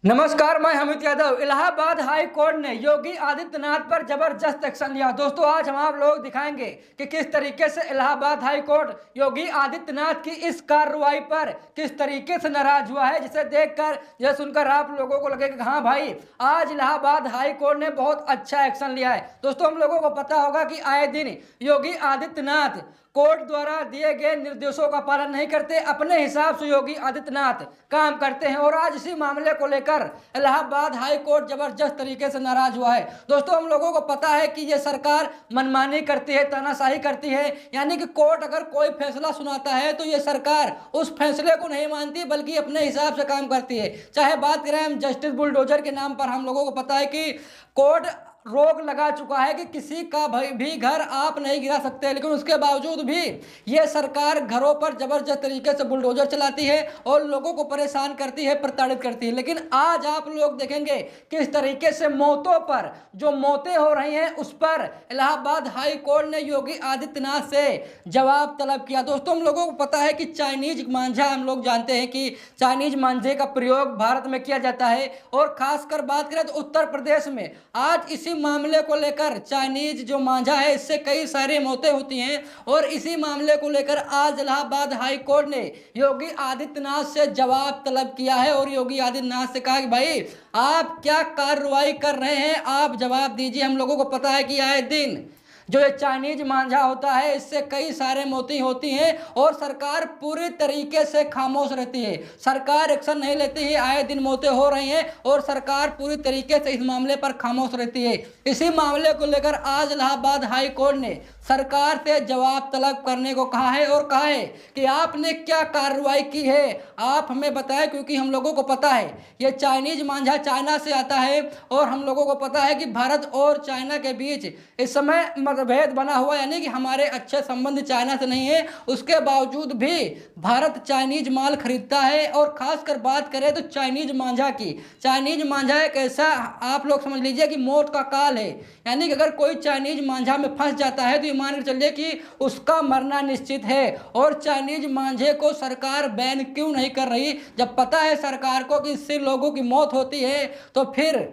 नमस्कार, मैं Amit Yadav. Allahabad high court ने योगी आदित्यनाथ पर जबरदस्त एक्शन लिया। दोस्तों, आज हम आप लोग दिखाएंगे कि किस तरीके से इलाहाबाद हाई कोर्ट योगी आदित्यनाथ की इस कार्रवाई पर किस तरीके से नाराज हुआ है, जिसे देखकर यह सुनकर आप लोगों को लगेगा हाँ भाई, आज इलाहाबाद हाई कोर्ट ने बहुत अच्छा एक्शन लिया है। दोस्तों, हम लोगों को पता होगा कि आए दिन योगी आदित्यनाथ कोर्ट द्वारा दिए गए निर्देशों का पालन नहीं करते, अपने हिसाब से योगी आदित्यनाथ काम करते हैं और आज इसी मामले को लेकर इलाहाबाद हाई कोर्ट जबरदस्त तरीके से नाराज हुआ है। दोस्तों, हम लोगों को पता है कि ये सरकार मनमानी करती है, तानाशाही करती है, यानी कि कोर्ट अगर कोई फैसला सुनाता है तो ये सरकार उस फैसले को नहीं मानती बल्कि अपने हिसाब से काम करती है। चाहे बात करें हम जस्टिस बुलडोजर के नाम पर, हम लोगों को पता है कि कोर्ट रोक लगा चुका है कि किसी का भी घर आप नहीं गिरा सकते, लेकिन उसके बावजूद भी ये सरकार घरों पर जबरदस्त तरीके से बुलडोजर चलाती है और लोगों को परेशान करती है, प्रताड़ित करती है। लेकिन आज आप लोग देखेंगे किस तरीके से मौतों पर जो मौतें हो रही हैं उस पर इलाहाबाद हाई कोर्ट ने योगी आदित्यनाथ से जवाब तलब किया। दोस्तों, हम लोगों को पता है कि चाइनीज मांझा, हम लोग जानते हैं कि चाइनीज मांझे का प्रयोग भारत में किया जाता है और खासकर बात करें तो उत्तर प्रदेश में आज इसी मामले को लेकर चाइनीज जो मांझा है इससे कई सारी मौतें होती हैं और इसी मामले को लेकर आज इलाहाबाद हाई कोर्ट ने योगी आदित्यनाथ से जवाब तलब किया है और योगी आदित्यनाथ से कहा कि भाई आप क्या कार्रवाई कर रहे हैं, आप जवाब दीजिए। हम लोगों को पता है कि आए दिन जो ये चाइनीज मांझा होता है इससे कई सारे मौतें होती हैं और सरकार पूरी तरीके से खामोश रहती है, सरकार एक्शन नहीं लेती है। आए दिन मौतें हो रही हैं और सरकार पूरी तरीके से इस मामले पर खामोश रहती है। इसी मामले को लेकर आज इलाहाबाद हाई कोर्ट ने सरकार से जवाब तलब करने को कहा है और कहा है कि आपने क्या कार्रवाई की है, आप हमें बताएं, क्योंकि हम लोगों को पता है ये चाइनीज मांझा चाइना से आता है और हम लोगों को पता है कि भारत और चाइना के बीच इस समय मतभेद बना हुआ, यानी कि हमारे अच्छे संबंध चाइना से नहीं है। उसके बावजूद भी भारत चाइनीज माल खरीदता है और खासकर बात करें तो चाइनीज मांझा की। चाइनीज मांझा एक ऐसा, आप लोग समझ लीजिए कि मौत का काल है, यानी कि अगर कोई चाइनीज मांझा में फंस जाता है तो मान के चलिए कि उसका मरना निश्चित है। और चाइनीज मांझे को सरकार बैन क्यों नहीं कर रही, जब पता है सरकार को कि इससे लोगों की मौत होती है, तो फिर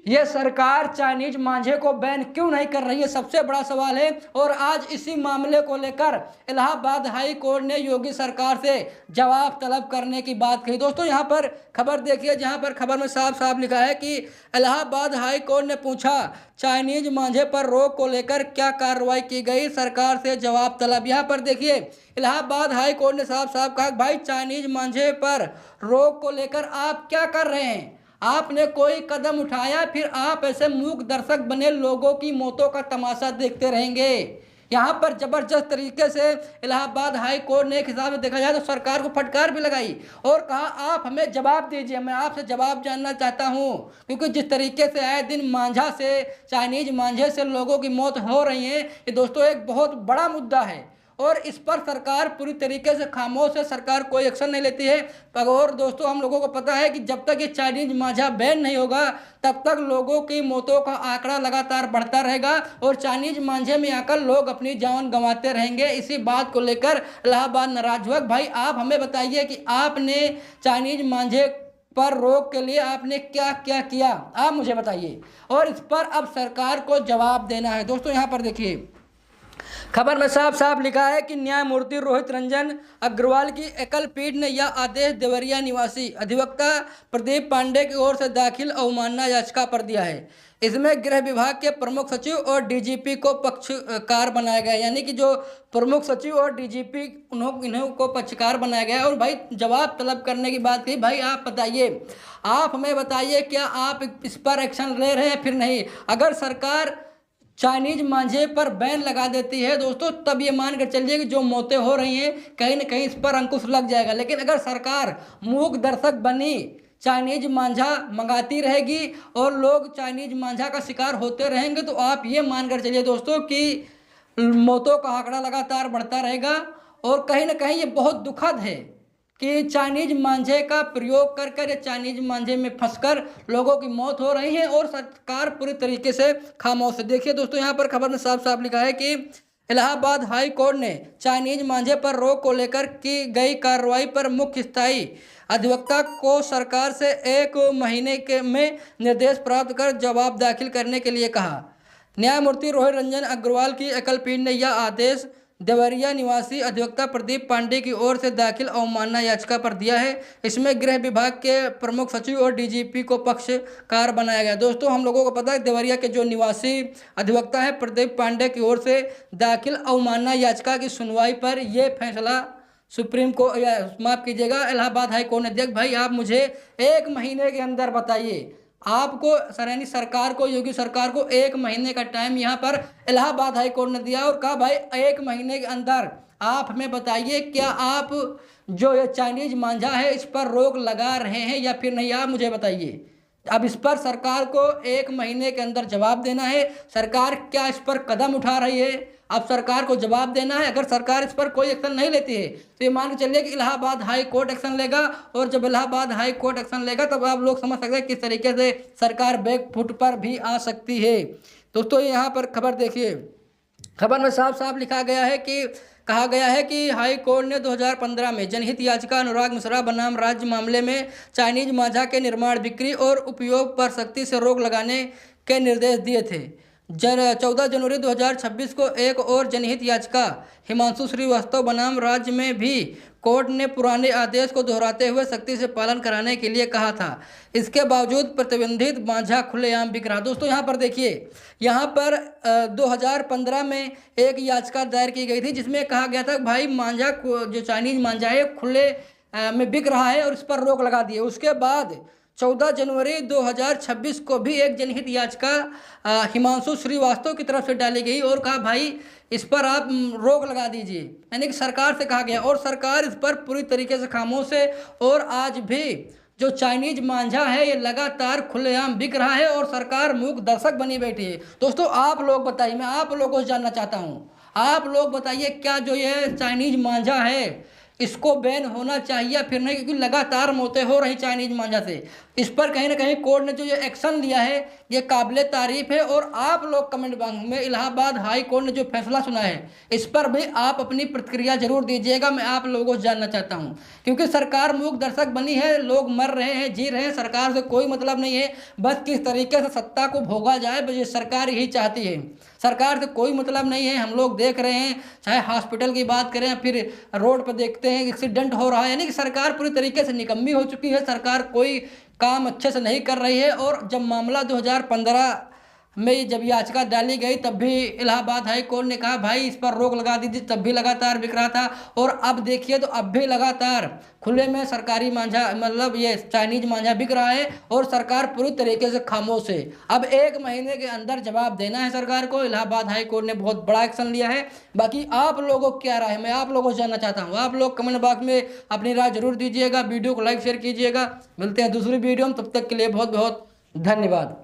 ये सरकार चाइनीज मांझे को बैन क्यों नहीं कर रही है, सबसे बड़ा सवाल है। और आज इसी मामले को लेकर इलाहाबाद हाई कोर्ट ने योगी सरकार से जवाब तलब करने की बात कही। दोस्तों, यहाँ पर खबर देखिए, जहाँ पर खबर में साफ साफ लिखा है कि इलाहाबाद हाई कोर्ट ने पूछा चाइनीज मांझे पर रोक को लेकर क्या कार्रवाई की गई, सरकार से जवाब तलब। यहाँ पर देखिए इलाहाबाद हाई कोर्ट ने साफ साफ कहा भाई चाइनीज मांझे पर रोक को लेकर आप क्या कर रहे हैं, आपने कोई कदम उठाया, फिर आप ऐसे मूक दर्शक बने लोगों की मौतों का तमाशा देखते रहेंगे। यहाँ पर जबरदस्त तरीके से इलाहाबाद हाई कोर्ट ने एक हिसाब से देखा जाए तो सरकार को फटकार भी लगाई और कहा आप हमें जवाब दीजिए, मैं आपसे जवाब जानना चाहता हूँ, क्योंकि जिस तरीके से आए दिन मांझा से, चाइनीज मांझे से लोगों की मौत हो रही है, ये दोस्तों एक बहुत बड़ा मुद्दा है और इस पर सरकार पूरी तरीके से खामोश है, सरकार कोई एक्शन नहीं लेती है। और दोस्तों, हम लोगों को पता है कि जब तक ये चाइनीज मांझा बैन नहीं होगा तब तक लोगों की मौतों का आंकड़ा लगातार बढ़ता रहेगा और चाइनीज मांझे में आकर लोग अपनी जान गंवाते रहेंगे। इसी बात को लेकर इलाहाबाद नाराज हुआ। भाई आप हमें बताइए कि आपने चाइनीज मांझे पर रोक के लिए आपने क्या क्या किया, आप मुझे बताइए और इस पर अब सरकार को जवाब देना है। दोस्तों, यहाँ पर देखिए खबर में साफ साफ लिखा है कि न्यायमूर्ति रोहित रंजन अग्रवाल की एकल पीठ ने यह आदेश देवरिया निवासी अधिवक्ता प्रदीप पांडे की ओर से दाखिल अवमानना याचिका पर दिया है। इसमें गृह विभाग के प्रमुख सचिव और डीजीपी को पक्षकार बनाया गया, यानी कि जो प्रमुख सचिव और डीजीपी इन्हों को पक्षकार बनाया गया और भाई जवाब तलब करने की बात कही। भाई आप बताइए, आप हमें बताइए क्या आप इस पर एक्शन ले रहे हैं फिर नहीं। अगर सरकार चाइनीज मांझे पर बैन लगा देती है दोस्तों, तब ये मान कर चलिए कि जो मौतें हो रही हैं कहीं ना कहीं इस पर अंकुश लग जाएगा। लेकिन अगर सरकार मूक दर्शक बनी चाइनीज मांझा मंगाती रहेगी और लोग चाइनीज मांझा का शिकार होते रहेंगे, तो आप ये मान कर चलिए दोस्तों कि मौतों का आंकड़ा लगातार बढ़ता रहेगा। और कहीं ना कहीं ये बहुत दुखद है कि चाइनीज मांझे का प्रयोग कर कर या चाइनीज मांझे में फंसकर लोगों की मौत हो रही है और सरकार पूरी तरीके से खामोश है। देखिए दोस्तों, यहाँ पर खबर में साफ साफ लिखा है कि इलाहाबाद हाई कोर्ट ने चाइनीज मांझे पर रोक को लेकर की गई कार्रवाई पर मुख्य स्थायी अधिवक्ता को सरकार से 1 महीने में निर्देश प्राप्त कर जवाब दाखिल करने के लिए कहा। न्यायमूर्ति रोहित रंजन अग्रवाल की एकल पीठ ने यह आदेश देवरिया निवासी अधिवक्ता प्रदीप पांडे की ओर से दाखिल अवमानना याचिका पर दिया है। इसमें गृह विभाग के प्रमुख सचिव और डीजीपी को पक्षकार बनाया गया। दोस्तों, हम लोगों को पता है देवरिया के जो निवासी अधिवक्ता है प्रदीप पांडे की ओर से दाखिल अवमानना याचिका की सुनवाई पर यह फैसला सुप्रीम कोर्ट, या माफ कीजिएगा, इलाहाबाद हाई कोर्ट ने दिया। भाई आप मुझे 1 महीने के अंदर बताइए, आपको यानी सरकार को, योगी सरकार को 1 महीने का टाइम यहाँ पर इलाहाबाद हाई कोर्ट ने दिया और कहा भाई 1 महीने के अंदर आप हमें बताइए क्या आप जो ये चाइनीज मांझा है इस पर रोक लगा रहे हैं या फिर नहीं, आप मुझे बताइए। अब इस पर सरकार को 1 महीने के अंदर जवाब देना है। सरकार क्या इस पर कदम उठा रही है, अब सरकार को जवाब देना है। अगर सरकार इस पर कोई एक्शन नहीं लेती है तो ये मान के चलिए कि इलाहाबाद हाई कोर्ट एक्शन लेगा, और जब इलाहाबाद हाई कोर्ट एक्शन लेगा तब आप लोग समझ सकते हैं किस तरीके से सरकार बैक फुट पर भी आ सकती है। दोस्तों, यहाँ पर खबर देखिए, खबर में साफ साफ लिखा गया है कि कहा गया है कि हाई कोर्ट ने 2015 में जनहित याचिका अनुराग मिश्रा बनाम राज्य मामले में चाइनीज मांझा के निर्माण, बिक्री और उपयोग पर सख्ती से रोक लगाने के निर्देश दिए थे। 14 जनवरी 2026 को एक और जनहित याचिका हिमांशु श्रीवास्तव बनाम राज्य में भी कोर्ट ने पुराने आदेश को दोहराते हुए सख्ती से पालन कराने के लिए कहा था। इसके बावजूद प्रतिबंधित मांझा खुलेआम बिक रहा। दोस्तों, यहाँ पर देखिए, यहाँ पर 2015 में एक याचिका दायर की गई थी जिसमें कहा गया था भाई मांझा जो चाइनीज मांझा है खुले में बिक रहा है और इस पर रोक लगा दी है। उसके बाद 14 जनवरी 2026 को भी एक जनहित याचिका हिमांशु श्रीवास्तव की तरफ से डाली गई और कहा भाई इस पर आप रोक लगा दीजिए, यानी कि सरकार से कहा गया, और सरकार इस पर पूरी तरीके से खामोश है। और आज भी जो चाइनीज मांझा है ये लगातार खुलेआम बिक रहा है और सरकार मूक दर्शक बनी बैठी है। दोस्तों, आप लोग बताइए, मैं आप लोगों से जानना चाहता हूँ, आप लोग बताइए क्या जो ये चाइनीज मांझा है इसको बैन होना चाहिए फिर नहीं, क्योंकि लगातार मौतें हो रही चाइनीज मांझा से। इस पर कहीं ना कहीं कोर्ट ने जो ये एक्शन लिया है ये काबिले तारीफ है। और आप लोग कमेंट बॉक्स में इलाहाबाद हाई कोर्ट ने जो फैसला सुना है इस पर भी आप अपनी प्रतिक्रिया जरूर दीजिएगा, मैं आप लोगों से जानना चाहता हूं। क्योंकि सरकार मूक दर्शक बनी है, लोग मर रहे हैं, जी रहे हैं, सरकार से कोई मतलब नहीं है, बस किस तरीके से सत्ता को भोगा जाए बस ये सरकार यही चाहती है। सरकार से कोई मतलब नहीं है, हम लोग देख रहे हैं, चाहे हॉस्पिटल की बात करें फिर रोड पर देखते हैं एक्सीडेंट हो रहा है, यानी कि सरकार पूरी तरीके से निकम्मी हो चुकी है, सरकार कोई काम अच्छे से नहीं कर रही है। और जब मामला 2015 में जब याचिका डाली गई तब भी इलाहाबाद हाई कोर्ट ने कहा भाई इस पर रोक लगा दी थी, तब भी लगातार बिक रहा था। और अब देखिए तो अब भी लगातार खुले में सरकारी मांझा मतलब ये चाइनीज मांझा बिक रहा है और सरकार पूरी तरीके से खामोश है। अब 1 महीने के अंदर जवाब देना है सरकार को। इलाहाबाद हाई कोर्ट ने बहुत बड़ा एक्शन लिया है। बाकी आप लोगों को क्या राय है, मैं आप लोगों से जानना चाहता हूँ। आप लोग कमेंट बॉक्स में अपनी राय जरूर दीजिएगा, वीडियो को लाइक शेयर कीजिएगा। मिलते हैं दूसरी वीडियो में, तब तक के लिए बहुत बहुत धन्यवाद।